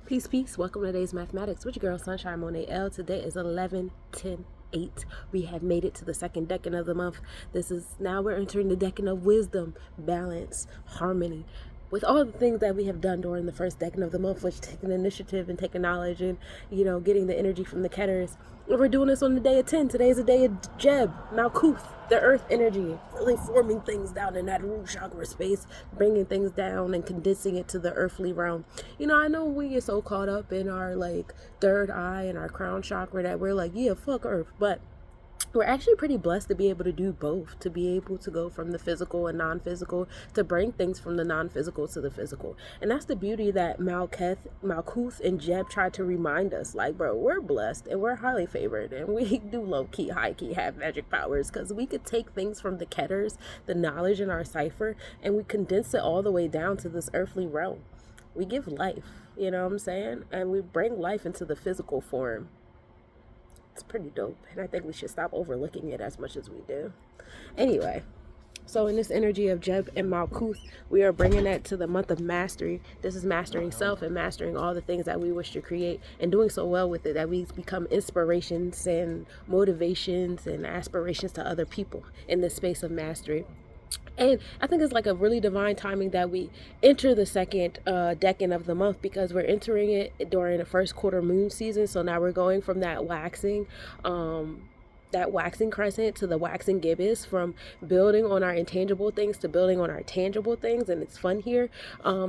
Peace, peace. Welcome to today's mathematics with your girl Sunshine Monet L. Today is 11/10/8. We have made it to the second decan of the month. We're entering the decan of wisdom, balance, harmony. With all the things that we have done during the first decan of the month, which taking initiative and taking knowledge and, getting the energy from the keters. We're doing this on the day of 10. Today's the day of Jeb, Malkuth, the earth energy, really forming things down in that root chakra space, bringing things down and condensing it to the earthly realm. I know we get so caught up in our third eye and our crown chakra that we're like, yeah, fuck earth, but we're actually pretty blessed to be able to do both, to be able to go from the physical and non-physical, to bring things from the non-physical to the physical. And that's the beauty that Malkuth and Jeb tried to remind us, bro, we're blessed and we're highly favored and we do low-key, high-key have magic powers, because we could take things from the keters, the knowledge in our cipher, and we condense it all the way down to this earthly realm. We give life, you know what I'm saying? And we bring life into the physical form. It's pretty dope, and I think we should stop overlooking it as much as we do. Anyway, so in this energy of Jeb and Malkuth, we are bringing that to the month of mastery. This is mastering self and mastering all the things that we wish to create, and doing so well with it that we become inspirations and motivations and aspirations to other people in this space of mastery. And I think it's a really divine timing that we enter the second decan of the month, because we're entering it during the first quarter moon season. So now we're going from that waxing crescent to the waxing gibbous, from building on our intangible things to building on our tangible things, and it's fun here.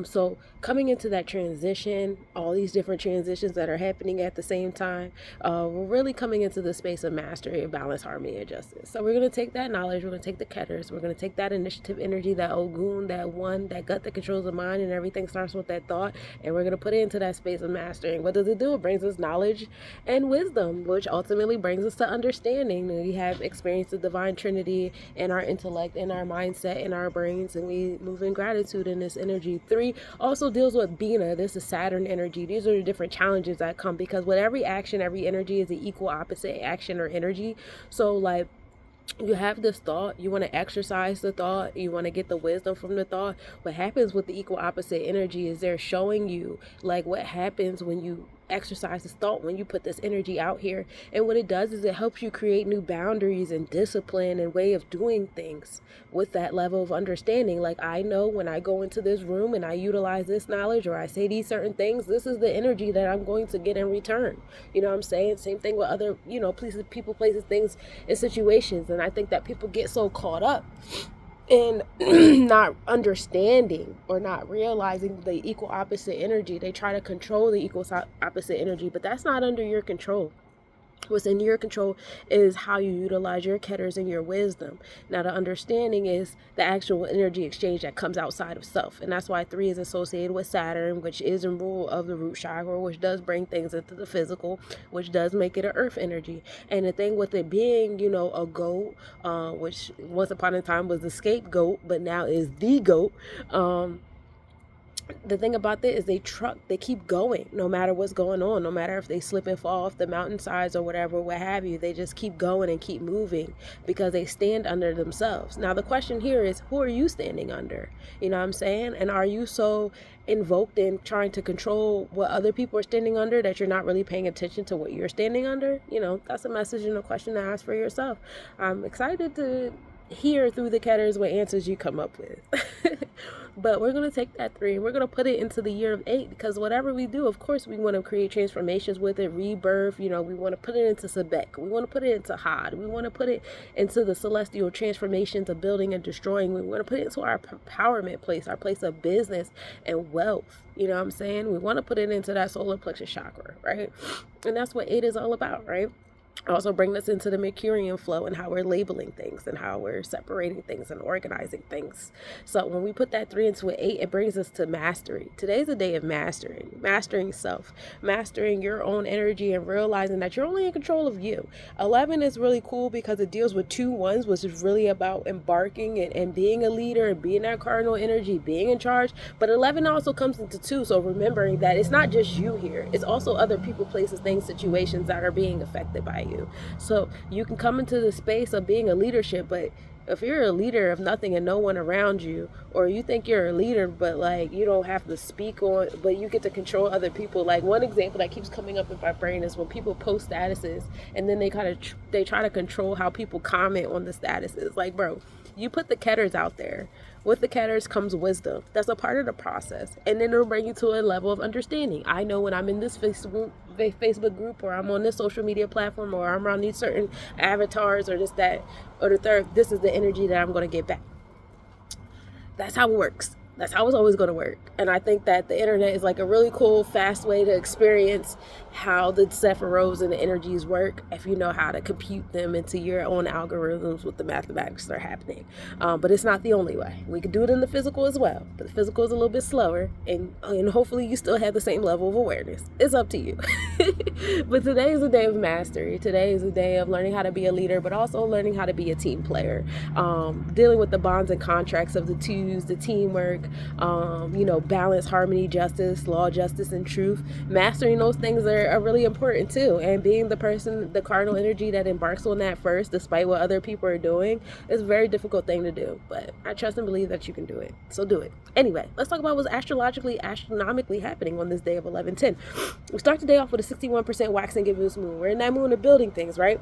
So coming into that transition, all these different transitions that are happening at the same time, we're really coming into the space of mastery, balance, harmony, and justice. So we're going to take that knowledge, we're going to take the keters, we're going to take that initiative energy, that Ogun, that one, that gut that controls the mind, and everything starts with that thought, and we're going to put it into that space of mastering. What does it do? It brings us knowledge and wisdom, which ultimately brings us to understanding. We have experienced the divine trinity in our intellect, in our mindset, in our brains, and we move in gratitude in this energy. 3 also deals with Bina. This is Saturn energy. These are the different challenges that come, because with every action, every energy is an equal opposite action or energy. So you have this thought, you want to exercise the thought, you want to get the wisdom from the thought. What happens with the equal opposite energy is they're showing you what happens when you exercise this thought, when you put this energy out here. And what it does is it helps you create new boundaries and discipline and way of doing things with that level of understanding. I know when I go into this room and I utilize this knowledge, or I say these certain things, this is the energy that I'm going to get in return. You know what I'm saying? Same thing with other, people, places, things, and situations. And I think that people get so caught up in not understanding or not realizing the equal opposite energy. They try to control the equal opposite energy, but that's not under your control. What's in your control is how you utilize your keters and your wisdom. Now, the understanding is the actual energy exchange that comes outside of self. And that's why 3 is associated with Saturn, which is in rule of the root chakra, which does bring things into the physical, which does make it an earth energy. And the thing with it being, a goat, which once upon a time was the scapegoat, but now is the goat, the thing about that is they keep going no matter what's going on, no matter if they slip and fall off the mountainsides or whatever, what have you. They just keep going and keep moving because they stand under themselves. Now, the question here is, who are you standing under? You know what I'm saying? And are you so invoked in trying to control what other people are standing under that you're not really paying attention to what you're standing under? That's a message and a question to ask for yourself. I'm excited to hear through the keters what answers you come up with. But we're going to take that 3 and we're going to put it into the year of 8, because whatever we do, of course, we want to create transformations with it, rebirth. We want to put it into Sebek. We want to put it into Had. We want to put it into the celestial transformations of building and destroying. We want to put it into our empowerment place, our place of business and wealth. You know what I'm saying? We want to put it into that solar plexus chakra, right? And that's what 8 is all about, right? Also bring us into the Mercurian flow and how we're labeling things and how we're separating things and organizing things. So when we put that 3 into an 8, it brings us to mastery. Today's a day of mastering self, mastering your own energy, and realizing that you're only in control of you. 11 is really cool because it deals with 2 ones, which is really about embarking and being a leader and being that cardinal energy, being in charge. But 11 also comes into 2. So remembering that it's not just you here. It's also other people, places, things, situations that are being affected by you. So you can come into the space of being a leadership, but If you're a leader of nothing and no one around you, or you think you're a leader but like you don't have to speak on, but you get to control other people. Like one example that keeps coming up in my brain is when people post statuses and then they they try to control how people comment on the statuses. Like, bro, you put the keters out there. With the keters comes wisdom. That's a part of the process. And then it'll bring you to a level of understanding. I know when I'm in this Facebook group, or I'm on this social media platform, or I'm around these certain avatars, or this, that, or the third, this is the energy that I'm going to get back. That's how it works. That's how it's always going to work. And I think that the internet is like a really cool, fast way to experience how the Sephiroths and the energies work if you know how to compute them into your own algorithms with the mathematics that are happening. But it's not the only way. We could do it in the physical as well. But the physical is a little bit slower, and hopefully you still have the same level of awareness. It's up to you. But today is a day of mastery. Today is a day of learning how to be a leader, but also learning how to be a team player. Dealing with the bonds and contracts of the twos, the teamwork, balance, harmony, justice, law, justice, and truth. Mastering those things are really important too. And being the person, the cardinal energy that embarks on that first, despite what other people are doing, is a very difficult thing to do. But I trust and believe that you can do it. So do it. Anyway, let's talk about what's astronomically happening on this day of 11/10. We start the day off with a 61% waxing gibbous moon. We're in that moon of building things, right?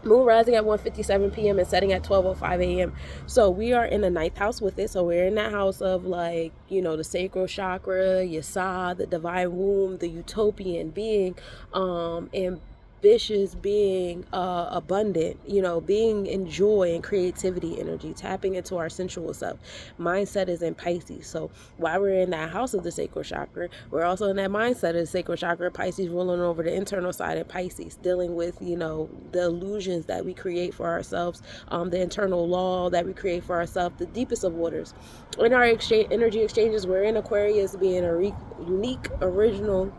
Moon rising at 1:57 p.m. and setting at 12:05 a.m. So we are in the 9th house with it. So we're in that house of the sacral chakra, Yasa, the divine womb, the utopian being, ambitious being, abundant, being in joy and creativity energy, tapping into our sensual self. Mindset is in Pisces. So while we're in that house of the sacral chakra, we're also in that mindset of the sacral chakra, Pisces ruling over the internal side of Pisces, dealing with, the illusions that we create for ourselves, the internal law that we create for ourselves, the deepest of waters. In our energy exchanges, we're in Aquarius, being a unique, original,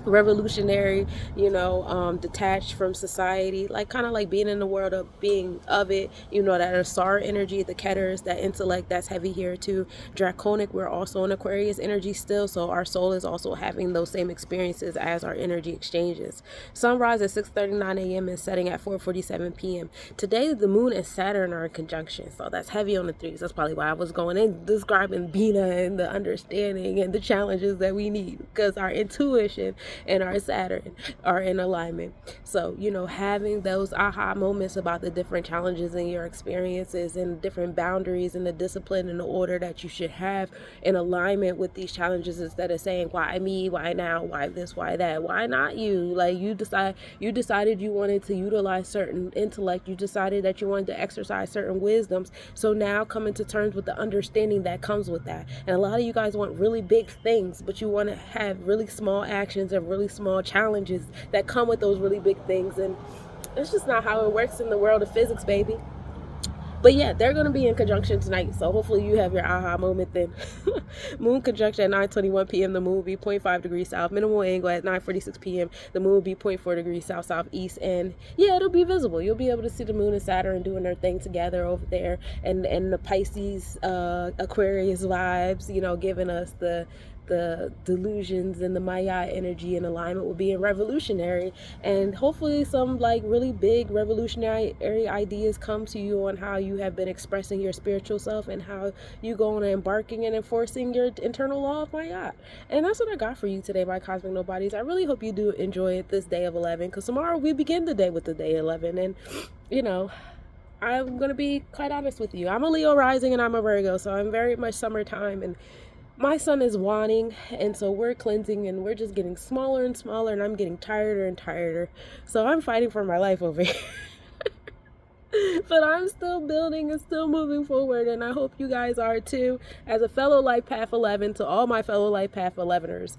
revolutionary, detached from society, kind of like being in the world of being of it, that Ausar energy, the keters, that intellect that's heavy here too. Draconic, we're also in Aquarius energy still, so our soul is also having those same experiences as our energy exchanges. Sunrise at 6:39 a.m. and setting at 4:47 p.m. Today the moon and Saturn are in conjunction, so that's heavy on the threes. That's probably why I was going in describing Bina and the understanding and the challenges that we need, because our intuition and our Saturn are in alignment. So, having those aha moments about the different challenges in your experiences and different boundaries and the discipline and the order that you should have in alignment with these challenges, instead of saying, why me, why now, why this, why that, why not you? Like you decided you wanted to utilize certain intellect. You decided that you wanted to exercise certain wisdoms. So now coming to terms with the understanding that comes with that. And a lot of you guys want really big things, but you want to have really small actions and really small challenges that come with those really big things, and it's just not how it works in the world of physics, baby. But yeah, they're going to be in conjunction tonight, so hopefully you have your aha moment then. Moon conjunction at 9:21 p.m. The moon will be 0.5 degrees south. Minimal angle at 9:46 p.m. The moon will be 0.4 degrees south southeast, and yeah, it'll be visible. You'll be able to see the moon and Saturn doing their thing together over there, and the Pisces Aquarius vibes, giving us the delusions and the Maya energy in alignment with being revolutionary, and hopefully some really big revolutionary ideas come to you on how you have been expressing your spiritual self and how you go on embarking and enforcing your internal law of Maya. And that's what I got for you today, my cosmic nobodies. I really hope you do enjoy it this day of 11, because tomorrow we begin the day with the day 11, and I'm gonna be quite honest with you. I'm a Leo rising and I'm a Virgo, so I'm very much summertime, and my sun is waning, and so we're cleansing and we're just getting smaller and smaller, and I'm getting tireder and tireder. So I'm fighting for my life over here. But I'm still building and still moving forward, and I hope you guys are too. As a fellow Life Path 11, to all my fellow Life Path 11ers,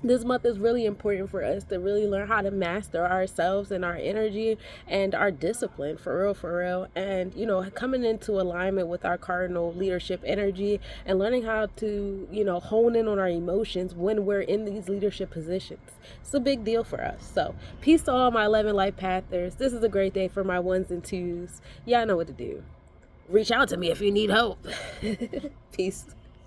this month is really important for us to really learn how to master ourselves and our energy and our discipline, for real. And, coming into alignment with our cardinal leadership energy and learning how to, hone in on our emotions when we're in these leadership positions. It's a big deal for us. So peace to all my 11 Life Pathers. This is a great day for my ones and twos. Y'all know what to do. Reach out to me if you need help. Peace.